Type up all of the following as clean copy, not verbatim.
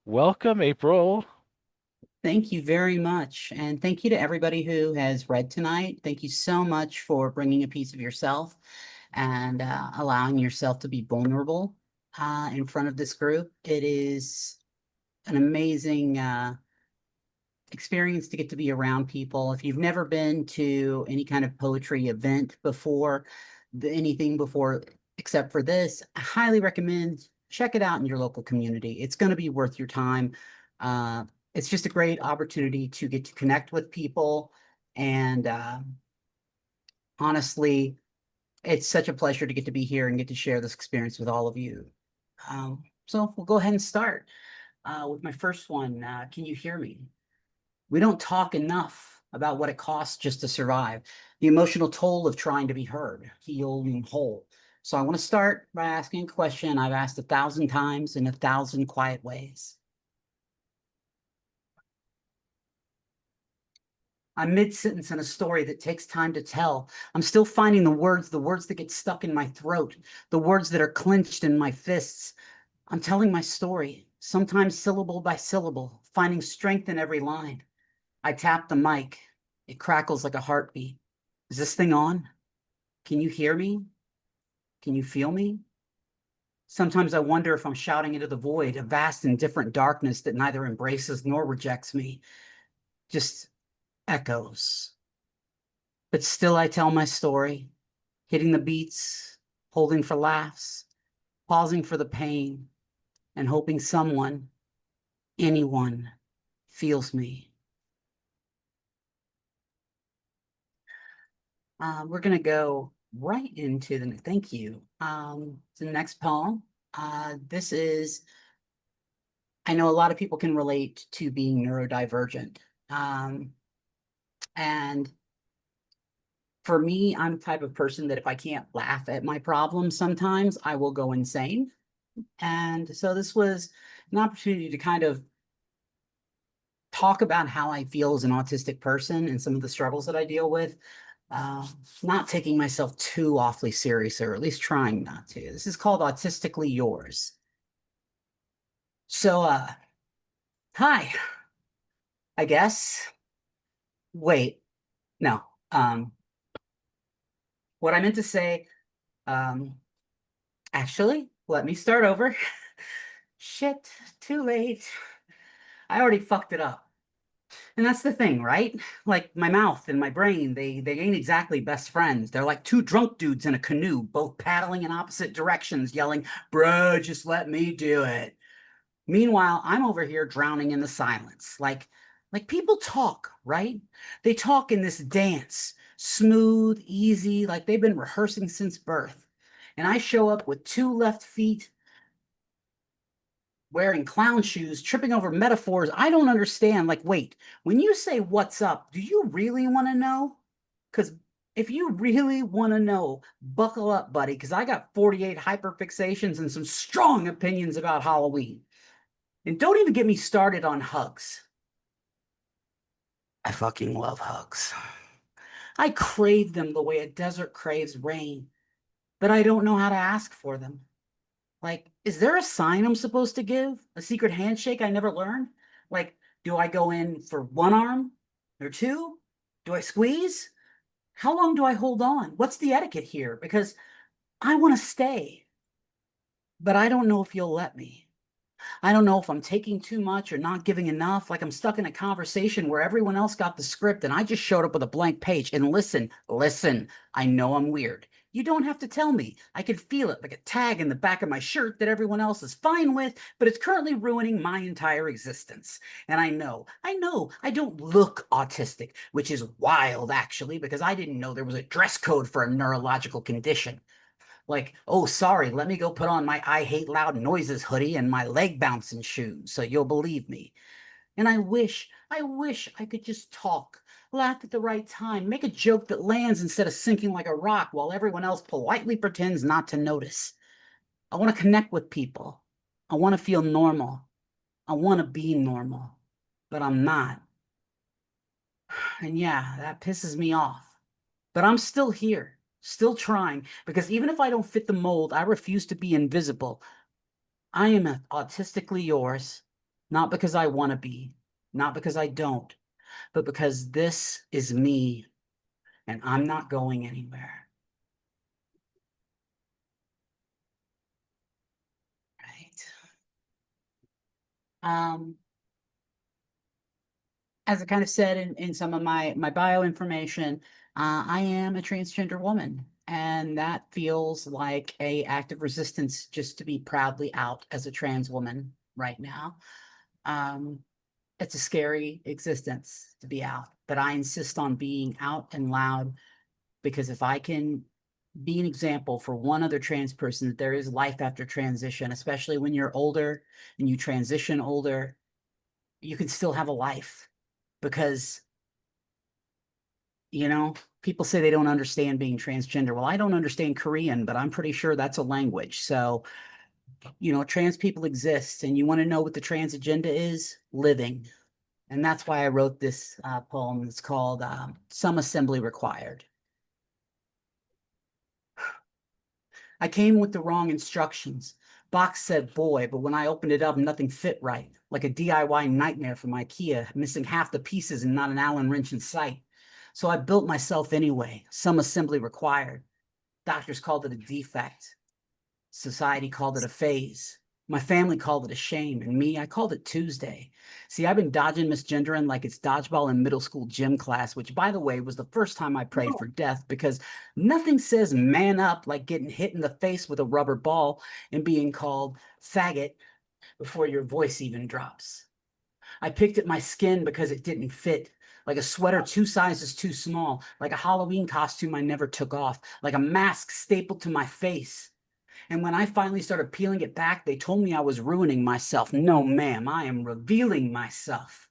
Welcome, April. Thank you very much. And thank you to everybody who has read tonight. Thank you so much for bringing a piece of yourself and allowing yourself to be vulnerable in front of this group. It is an amazing experience to get to be around people. If you've never been to any kind of poetry event before, anything before except for this, I highly recommend check it out in your local community. It's going to be worth your time. Uh, it's just a great opportunity to get to connect with people. And honestly, it's such a pleasure to get to be here and get to share this experience with all of you. So we'll go ahead and start with my first one. Can you hear me? We don't talk enough about what it costs just to survive, the emotional toll of trying to be heard, healed, and whole. So I want to start by asking a question I've asked 1,000 times in 1,000 quiet ways. I'm mid-sentence in a story that takes time to tell. I'm still finding the words that get stuck in my throat, the words that are clenched in my fists. I'm telling my story, sometimes syllable by syllable, finding strength in every line. I tap the mic. It crackles like a heartbeat. Is this thing on? Can you hear me? Can you feel me? Sometimes I wonder if I'm shouting into the void, a vast and different darkness that neither embraces nor rejects me, just echoes. But still, I tell my story, hitting the beats, holding for laughs, pausing for the pain, and hoping someone, anyone, feels me. We're going to go right into the thank you. The next poem. This is, I know a lot of people can relate to being neurodivergent. Um, and for me, I'm the type of person that if I can't laugh at my problems, sometimes I will go insane. And so this was an opportunity to kind of talk about how I feel as an autistic person and some of the struggles that I deal with. Uh, Not taking myself too awfully serious, or at least trying not to. This is called Autistically Yours. So, hi, I guess. Wait, no. Um, what I meant to say, um, actually, let me start over. Shit, too late. I already fucked it up. And that's the thing, right? Like my mouth and my brain, they ain't exactly best friends. They're like two drunk dudes in a canoe, both paddling in opposite directions, yelling, "Bro, just let me do it." Meanwhile, I'm over here drowning in the silence. Like people talk, right? They talk in this dance, smooth, easy, like they've been rehearsing since birth. And I show up with two left feet, wearing clown shoes, tripping over metaphors I don't understand. Like, wait, when you say what's up, do you really want to know? Because if you really want to know, buckle up, buddy, because I got 48 hyperfixations and some strong opinions about Halloween. And don't even get me started on hugs. I fucking love hugs. I crave them the way a desert craves rain, but I don't know how to ask for them. Like, is there a sign I'm supposed to give? A secret handshake I never learned? Like, do I go in for one arm or two? Do I squeeze? How long do I hold on? What's the etiquette here? Because I want to stay, but I don't know if you'll let me. I don't know if I'm taking too much or not giving enough. Like I'm stuck in a conversation where everyone else got the script and I just showed up with a blank page. And listen, I know I'm weird. You don't have to tell me. I can feel it like a tag in the back of my shirt that everyone else is fine with, but it's currently ruining my entire existence. And I don't look autistic, which is wild actually, because I didn't know there was a dress code for a neurological condition. Like, oh, sorry, let me go put on my I hate loud noises hoodie and my leg bouncing shoes so you'll believe me. And I wish I could just talk, laugh at the right time, make a joke that lands instead of sinking like a rock while everyone else politely pretends not to notice. I want to connect with people. I want to feel normal. I want to be normal, but I'm not. And yeah, that pisses me off. But I'm still here, still trying, because even if I don't fit the mold, I refuse to be invisible. I am autistically yours. Not because I want to be, not because I don't, but because this is me and I'm not going anywhere. Right. Um, as I kind of said in some of my bio information, I am a transgender woman, and that feels like a act of resistance just to be proudly out as a trans woman right now. Um, it's a scary existence to be out, but I insist on being out and loud because if I can be an example for one other trans person that there is life after transition, especially when you're older and you transition older, you can still have a life because, you know, people say they don't understand being transgender. Well, I don't understand Korean, but I'm pretty sure that's a language. So, trans people exist, and you want to know what the trans agenda is? Living. And that's why I wrote this poem. It's called Some Assembly Required. I came with the wrong instructions. Box said boy, but when I opened it up, nothing fit right. Like a DIY nightmare from IKEA, missing half the pieces and not an Allen wrench in sight. So I built myself anyway, some assembly required. Doctors called it a defect. Society called it a phase. My family called it a shame, and me, I called it Tuesday. See, I've been dodging misgendering like it's dodgeball in middle school gym class, which, by the way, was the first time I prayed for death because nothing says man up like getting hit in the face with a rubber ball and being called faggot before your voice even drops. I picked at my skin because it didn't fit, like a sweater 2 sizes too small, like a Halloween costume I never took off, like a mask stapled to my face. And when I finally started peeling it back, they told me I was ruining myself. No, ma'am, I am revealing myself.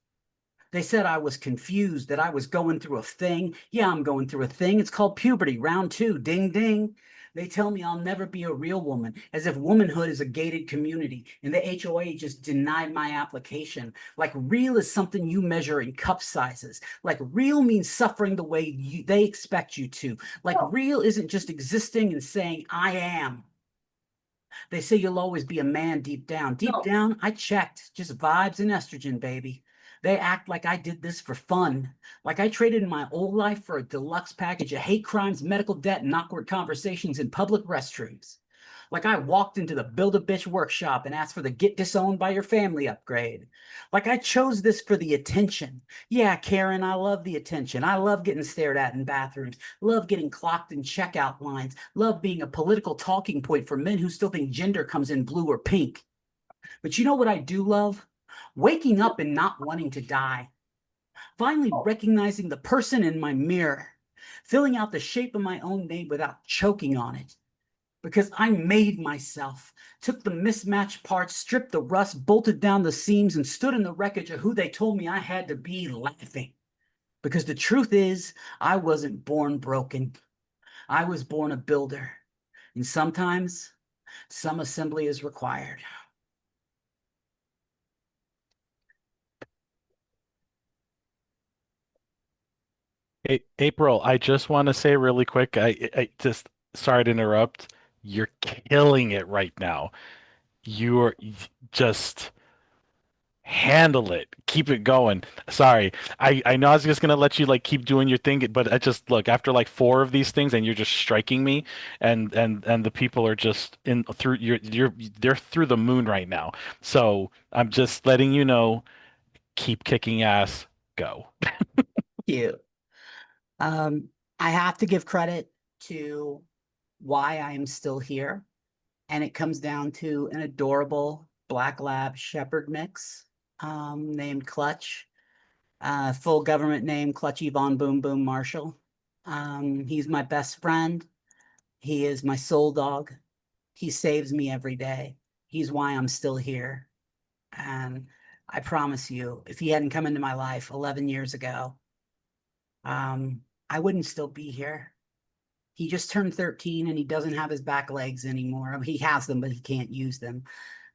They said I was confused, that I was going through a thing. Yeah, I'm going through a thing. It's called puberty, round two, ding, ding. They tell me I'll never be a real woman, as if womanhood is a gated community, and the HOA just denied my application. Like real is something you measure in cup sizes. Like real means suffering the way they expect you to. Like real isn't just existing and saying, I am. They say you'll always be a man deep down. Deep down, I checked. Just vibes and estrogen, baby. They act like I did this for fun. Like I traded in my old life for a deluxe package of hate crimes, medical debt, and awkward conversations in public restrooms. Like I walked into the Build-A-Bitch workshop and asked for the get disowned by your family upgrade. Like I chose this for the attention. Yeah, Karen, I love the attention. I love getting stared at in bathrooms. Love getting clocked in checkout lines. Love being a political talking point for men who still think gender comes in blue or pink. But you know what I do love? Waking up and not wanting to die. Finally recognizing the person in my mirror. Filling out the shape of my own name without choking on it. Because I made myself, took the mismatched parts, stripped the rust, bolted down the seams, and stood in the wreckage of who they told me I had to be laughing. Because the truth is, I wasn't born broken. I was born a builder. And sometimes some assembly is required. April, I just want to say really quick, I just sorry to interrupt. You're killing it right now. You're just handle it. Keep it going. Sorry. I know I was just gonna let you like keep doing your thing, but I just look after like four of these things and you're just striking me and the people are just in through you're they're through the moon right now. So I'm just letting you know, keep kicking ass. Go. Cute. Um, I have to give credit to why I am still here. And it comes down to an adorable Black Lab Shepherd mix named Clutch. Full government name, Clutchy Von Boom Boom Marshall. He's my best friend. He is my soul dog. He saves me every day. He's why I'm still here. And I promise you, if he hadn't come into my life 11 years ago, um, I wouldn't still be here. He just turned 13 and he doesn't have his back legs anymore. He has them, but he can't use them.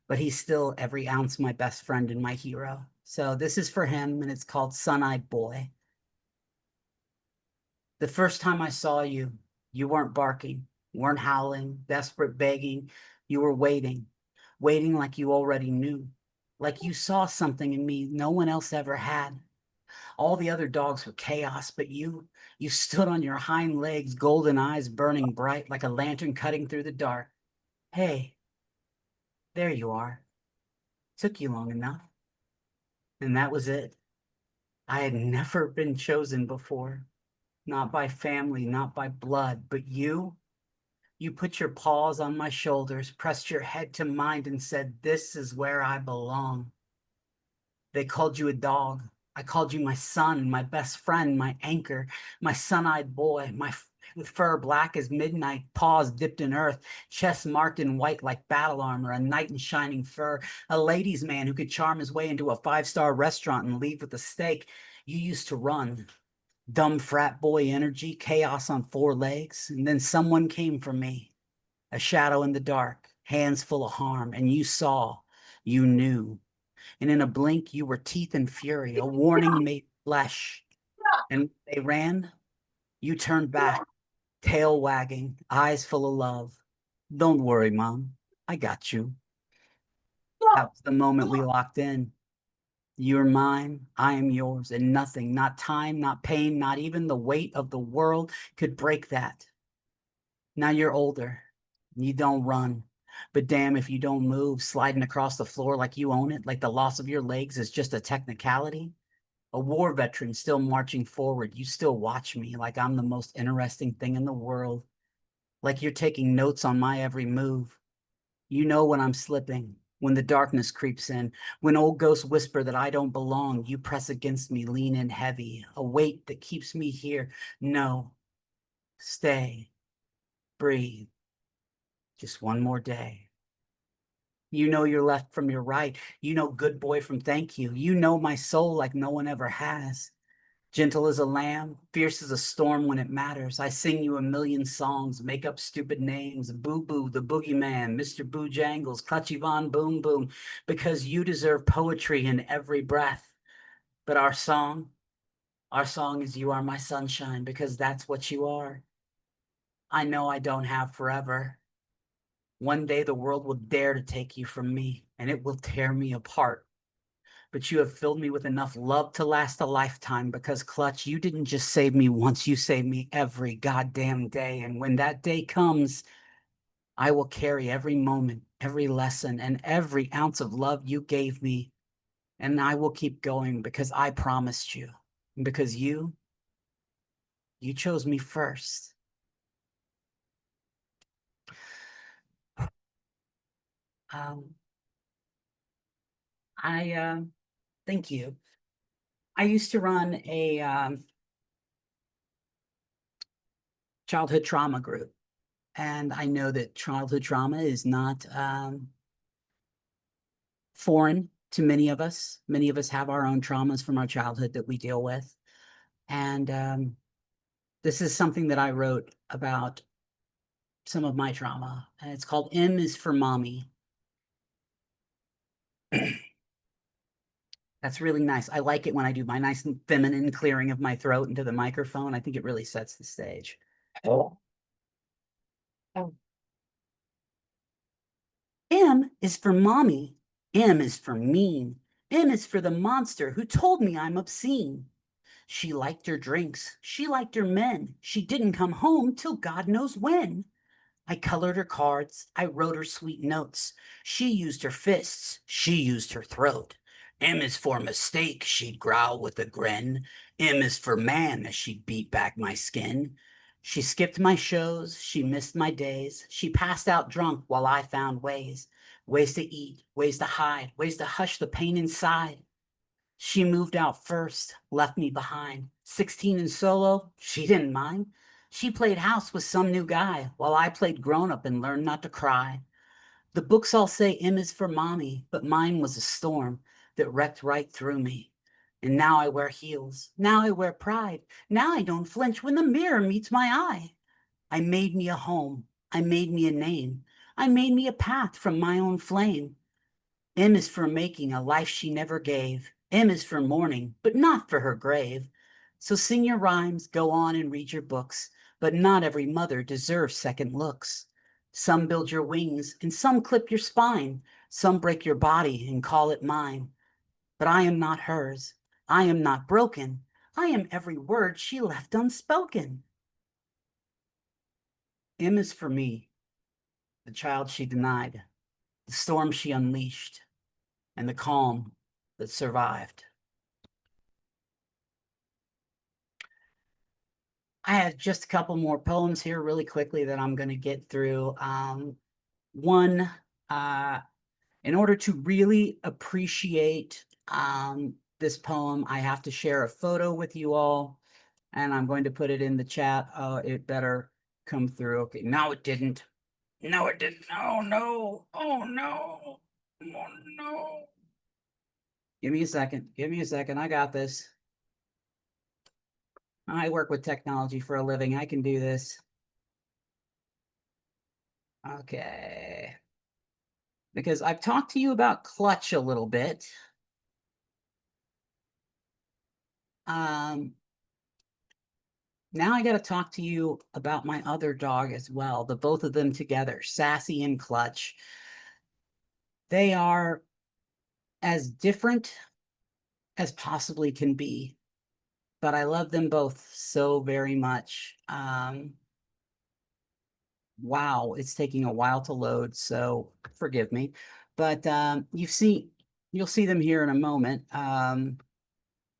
But he's still every ounce my best friend and my hero. So this is for him, and it's called Sun-Eyed Boy. The first time I saw you, you weren't barking, weren't howling, desperate begging. You were waiting, waiting like you already knew. like you saw something in me no one else ever had. All the other dogs were chaos, but you stood on your hind legs, golden eyes burning bright like a lantern cutting through the dark. Hey, there you are. Took you long enough. And that was it. I had never been chosen before, not by family, not by blood, but you put your paws on my shoulders, pressed your head to mine, and said, "This is where I belong." They called you a dog. I called you my son, my best friend, my anchor, my sun-eyed boy, with fur black as midnight, paws dipped in earth, chest marked in white like battle armor, a knight in shining fur, a ladies' man who could charm his way into a five-star restaurant and leave with a steak. You used to run, dumb frat boy energy, chaos on four legs, and then someone came for me, a shadow in the dark, hands full of harm, and you saw, you knew. And in a blink, you were teeth and fury, a warning made flesh. And they ran, you turned back, tail wagging, eyes full of love. Don't worry, Mom. I got you. That was the moment we locked in. You're mine, I am yours, and nothing, not time, not pain, not even the weight of the world could break that. Now you're older. You don't run. But damn if you don't move, sliding across the floor like you own it, like the loss of your legs is just a technicality. A war veteran still marching forward. You still watch me like I'm the most interesting thing in the world. Like you're taking notes on my every move. You know when I'm slipping, when the darkness creeps in, when old ghosts whisper that I don't belong, you press against me, lean in heavy, a weight that keeps me here. No, stay, breathe, just one more day. You know your left from your right. You know good boy from thank you. You know my soul like no one ever has. Gentle as a lamb, fierce as a storm when it matters. I sing you a million songs, make up stupid names. Boo Boo, the boogeyman, Mr. Bojangles, Clutchy Von Boom Boom, because you deserve poetry in every breath. But our song is You Are My Sunshine, because that's what you are. I know I don't have forever. One day the world will dare to take you from me, and it will tear me apart. But you have filled me with enough love to last a lifetime because, Clutch, you didn't just save me once, you saved me every goddamn day. And when that day comes, I will carry every moment, every lesson, and every ounce of love you gave me. And I will keep going because I promised you. And because you chose me first. Um, I thank you. I used to run a childhood trauma group. And I know that childhood trauma is not foreign to many of us. Many of us have our own traumas from our childhood that we deal with. And this is something that I wrote about some of my trauma. And it's called M is for Mommy. That's really nice. I like it when I do my nice and feminine clearing of my throat into the microphone. I think it really sets the stage. Oh. M is for Mommy. M is for mean. M is for the monster who told me I'm obscene. She liked her drinks. She liked her men. She didn't come home till God knows when. I colored her cards. I wrote her sweet notes. She used her fists. She used her throat. M is for mistake, she'd growl with a grin. M is for man as she beat back my skin. She skipped my shows. She missed my days. She passed out drunk while I found ways to eat, ways to hide, ways to hush the pain inside. She moved out first, left me behind. 16 and solo, she didn't mind. She played house with some new guy while I played grown up and learned not to cry. The books all say M is for Mommy, but mine was a storm that wrecked right through me. And now I wear heels. Now I wear pride. Now I don't flinch when the mirror meets my eye. I made me a home. I made me a name. I made me a path from my own flame. M is for making a life she never gave. M is for mourning, but not for her grave. So sing your rhymes, go on and read your books, but not every mother deserves second looks. Some build your wings, and some clip your spine. Some break your body and call it mine, but I am not hers. I am not broken. I am every word she left unspoken. M is for me, the child she denied, the storm she unleashed, and the calm that survived. I had just a couple more poems here really quickly that I'm going to get through. One, uh, in order to really appreciate this poem, I have to share a photo with you all, and I'm going to put it in the chat. It better come through. Okay, now it didn't. No, it didn't. Oh, no. Oh, no. Oh, no. Give me a second. Give me a second. I got this. I work with technology for a living. I can do this. Okay. Because I've talked to you about Clutch a little bit. Um, Now I got to talk to you about my other dog as well, the both of them together, Sassy and Clutch. They are as different as possibly can be, but I love them both so very much. Wow, it's taking a while to load, so forgive me. But you'll see them here in a moment.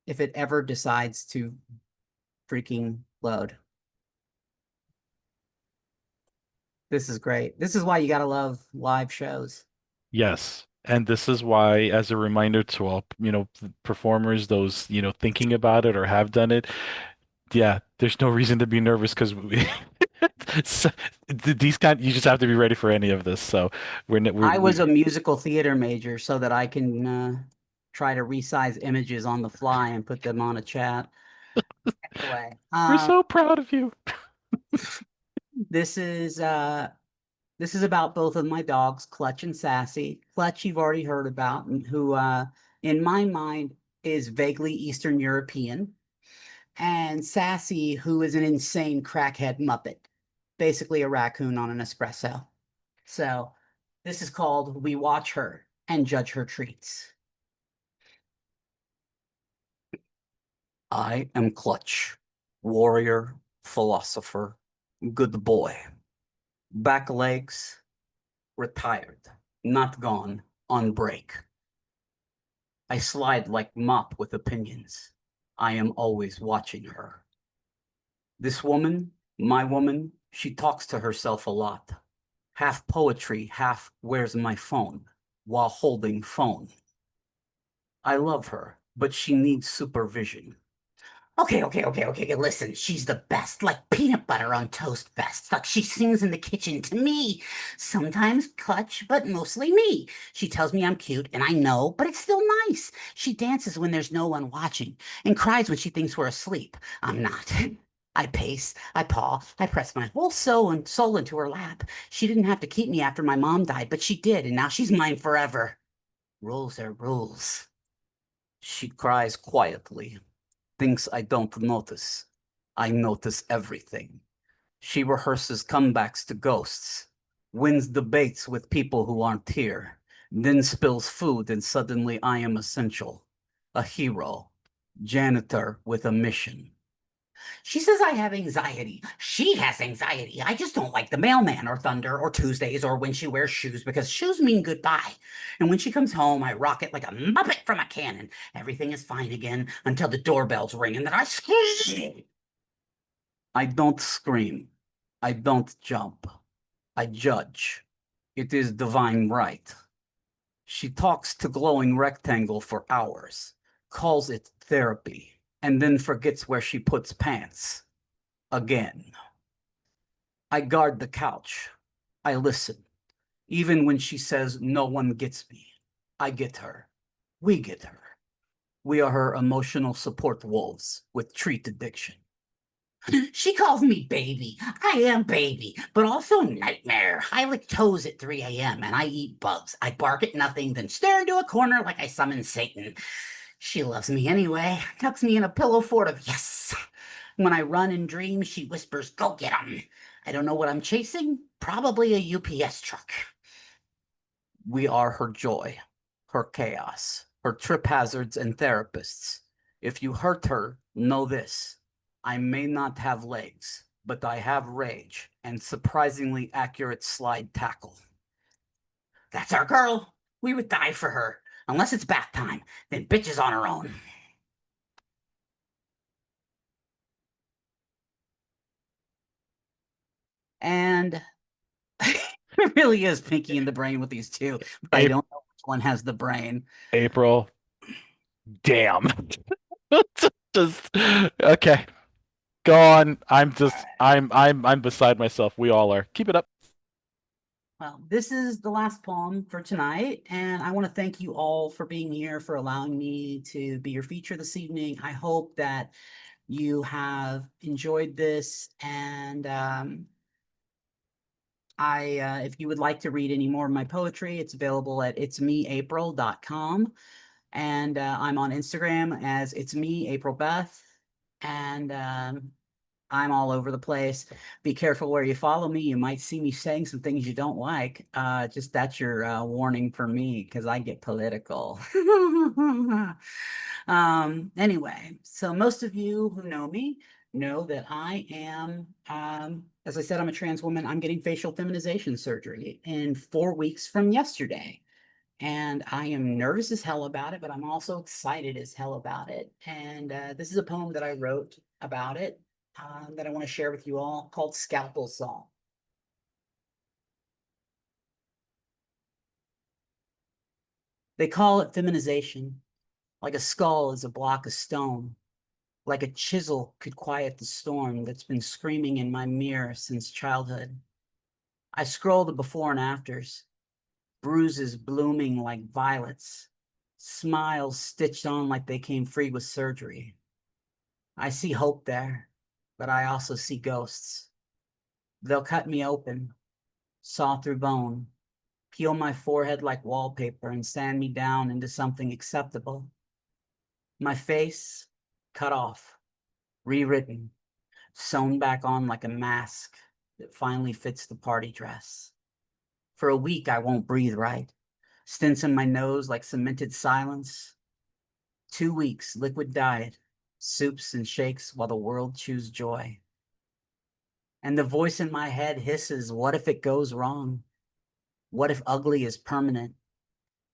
If it ever decides to freaking load. This is great. This is why you gotta love live shows. Yes. And this is why, as a reminder to all, performers, those, thinking about it or have done it, yeah, there's no reason to be nervous because so, you just have to be ready for any of this. So I was a musical theater major so that I can try to resize images on the fly and put them on a chat. Anyway, we're so proud of you. this is uh this is about both of my dogs, Clutch and Sassy. Clutch you've already heard about, and who in my mind is vaguely Eastern European, and Sassy, who is an insane crackhead Muppet, basically a raccoon on an espresso. So this is called We Watch Her and Judge Her Treats. I am Clutch, warrior, philosopher, good boy. Back legs, retired, not gone, on break. I slide like mop with opinions. I am always watching her. This woman, my woman, she talks to herself a lot. Half poetry, half where's my phone, while holding phone. I love her, but she needs supervision. Okay. Listen, she's the best, like peanut butter on toast best. Like she sings in the kitchen to me. Sometimes Clutch, but mostly me. She tells me I'm cute, and I know, but it's still nice. She dances when there's no one watching and cries when she thinks we're asleep. I'm not. I pace, I paw, I press my whole soul into her lap. She didn't have to keep me after my mom died, but she did, and now she's mine forever. Rules are rules. She cries quietly, things I don't notice. I notice everything. She rehearses comebacks to ghosts, wins debates with people who aren't here, then spills food and suddenly I am essential. A hero, janitor with a mission. She says I have anxiety. She has anxiety. I just don't like the mailman or thunder or Tuesdays or when she wears shoes because shoes mean goodbye. And when she comes home, I rock it like a muppet from a cannon. Everything is fine again until the doorbells ring and then I scream. I don't scream. I don't jump. I judge. It is divine right. She talks to glowing rectangle for hours, calls it therapy, and then forgets where she puts pants. Again. I guard the couch. I listen. Even when she says no one gets me, I get her. We get her. We are her emotional support wolves with treat addiction. She calls me baby. I am baby, but also nightmare. I lick toes at 3 a.m. and I eat bugs. I bark at nothing, then stare into a corner like I summon Satan. She loves me anyway, tucks me in a pillow fort of yes. When I run and dream, she whispers, go get 'em. I don't know what I'm chasing. Probably a UPS truck. We are her joy, her chaos, her trip hazards and therapists. If you hurt her, know this. I may not have legs, but I have rage and surprisingly accurate slide tackle. That's our girl. We would die for her. Unless it's bath time, then bitch is on her own. And it really is Pinky in the Brain with these two, but I A- don't know which one has the brain. April, damn. Just okay. Go on. I'm beside myself. We all are. Keep it up. Well, this is the last poem for tonight, and I want to thank you all for being here, for allowing me to be your feature this evening. I hope that you have enjoyed this, and if you would like to read any more of my poetry, it's available at itsmeapril.com. And I'm on Instagram as it's me, April Beth. And I'm all over the place. Be careful where you follow me. You might see me saying some things you don't like. Just that's your warning for me because I get political. Anyway, so most of you who know me know that I am, as I said, I'm a trans woman. I'm getting facial feminization surgery in 4 weeks from yesterday. And I am nervous as hell about it, but I'm also excited as hell about it. And this is a poem that I wrote about it that I want to share with you all called Scalpel Saw. They call it feminization, like a skull is a block of stone, like a chisel could quiet the storm that's been screaming in my mirror since childhood. I scroll the before and afters, bruises blooming like violets, smiles stitched on like they came free with surgery. I see hope there, but I also see ghosts. They'll cut me open, saw through bone, peel my forehead like wallpaper, and sand me down into something acceptable. My face cut off, rewritten, sewn back on like a mask that finally fits the party dress. For a week, I won't breathe right. Stents in my nose like cemented silence. 2 weeks, liquid diet, soups and shakes while the world chews joy. And the voice in my head hisses, what if it goes wrong? What if ugly is permanent?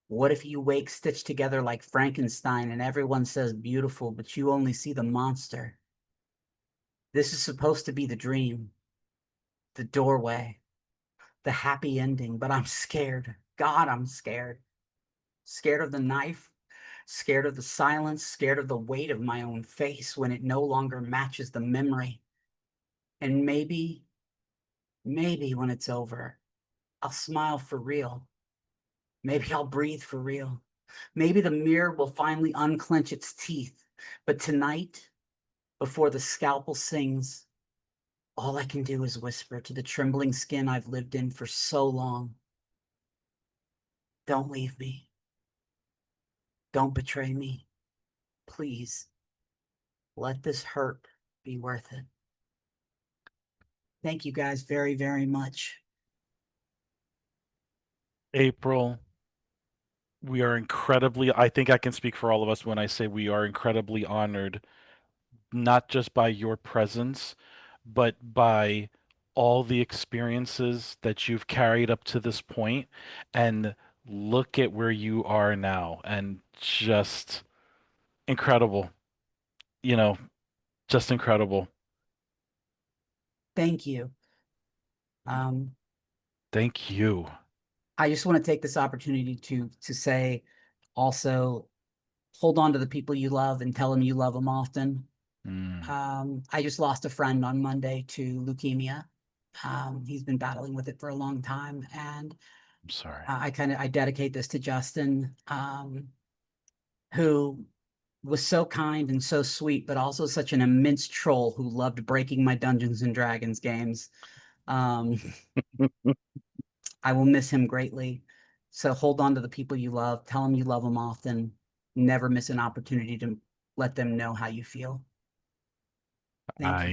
What if you wake stitched together like Frankenstein and everyone says beautiful, but you only see the monster? This is supposed to be the dream, the doorway, the happy ending, but I'm scared. God, I'm scared. Scared of the knife, scared of the silence, scared of the weight of my own face when it no longer matches the memory. And maybe when it's over, I'll smile for real. Maybe I'll breathe for real. Maybe the mirror will finally unclench its teeth. But tonight, before the scalpel sings, all I can do is whisper to the trembling skin I've lived in for so long. Don't leave me. Don't betray me. Please, let this hurt be worth it. Thank you guys very, very much. April, we are incredibly, I think I can speak for all of us when I say we are incredibly honored, not just by your presence, but by all the experiences that you've carried up to this point, and look at where you are now, and just incredible, you know, just incredible. Thank you. Um, Thank you. I just want to take this opportunity to say also hold on to the people you love and tell them you love them often. Mm, I just lost a friend on Monday to leukemia. He's been battling with it for a long time, and I'm sorry. I dedicate this to Justin, who was so kind and so sweet, but also such an immense troll who loved breaking my Dungeons and Dragons games. Um, I will miss him greatly. So hold on to the people you love. Tell them you love them often. Never miss an opportunity to let them know how you feel. Thank I you.